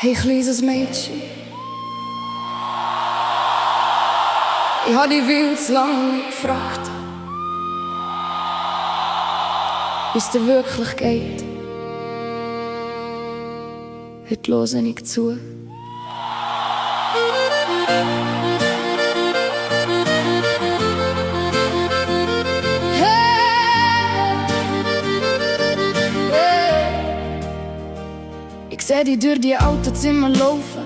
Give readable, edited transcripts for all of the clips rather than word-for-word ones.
Hey kleines Mädchen, ich hab dich viel zu lange nicht gefragt, wie es dir wirklich geht. Heute höre ich zu. Ich seh dich durch die alten Zimmer laufen,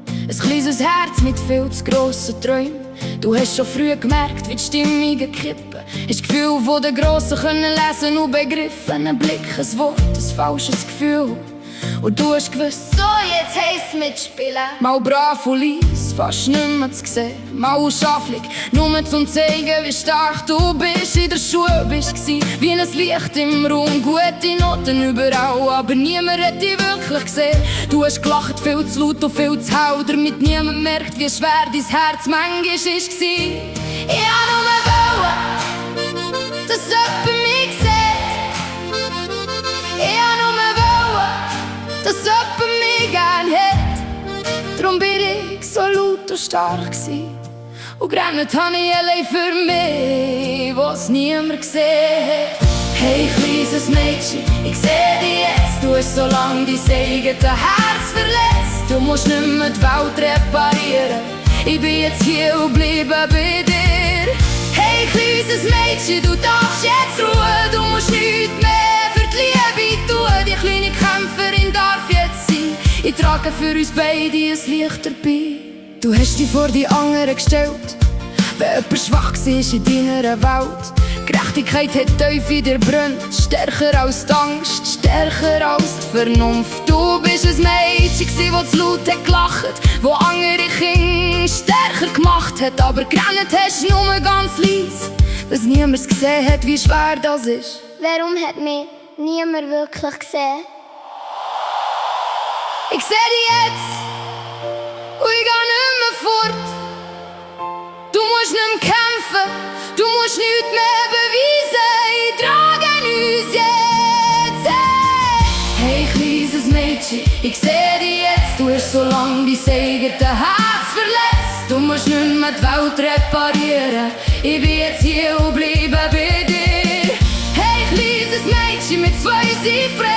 ein kleines Herz mit viel zu grossen Träumen. Du hast schon früh gemerkt, wie die Stimmungen kippen. Hast das Gefühl, wo die Grossen können lesen und begriffen. Ein Blick, ein Wort, ein falsches Gefühl. Und du hast gewusst, so jetzt heisst mitspielen. Mal brav und leis, fast nicht mehr zu sehen. Mal schafflich, nur zum zeigen, wie stark du bist. In der Schule bist du wie ein Licht im Raum. Gute Noten überall, aber niemand hat dich wirklich gesehen. Du hast gelacht, viel zu laut und viel zu hell, damit niemand merkt, wie schwer dein Herz manchmal war. Ich hab nur wollen, dass jemand mich sieht. Ich hab nur wollen, dass jemand mich gern hat. Darum bin ich so laut und stark gsi. Und gerannt hab ich allein für mich, was niemand gesehen hat. Hey kleines Mädchen, ich seh dich jetzt. Du hast so lang dein eigenes Herz verletzt. Du musst nicht mehr die Welt reparieren. Ich bin jetzt hier und bleibe bei dir. Hey kleines Mädchen, du darfst jetzt ruhen. Du musst nichts mehr für die Liebe tun. Die kleine Kämpferin darf jetzt sein. Ich trage für uns beide ein Licht dabei. Du hast dich vor die anderen gestellt, wenn jemand schwach war in deiner Welt. Gerechtigkeit hat tief in dir brennt, stärker als die Angst, stärker als die Vernunft. Du bist ein Mädchen, das zu laut hat gelacht, wo andere Kinder stärker gemacht hat. Aber gerannt hast du nur ganz leis, was niemand gesehen hat, wie schwer das ist. Warum hat mich niemand wirklich gesehen? Ich seh dich jetzt und ich geh nicht mehr fort. Du musst nicht mehr kämpfen, du musst nichts mehr beweisen. Ich trage uns jetzt. Hey kleines Mädchen, ich seh dich jetzt. Du hast so lang dein eigenes Herz verletzt. Du musst nicht mehr die Welt reparieren. Ich bin jetzt hier und bleibe bei dir. Hey kleines Mädchen, mit zwei sind frei.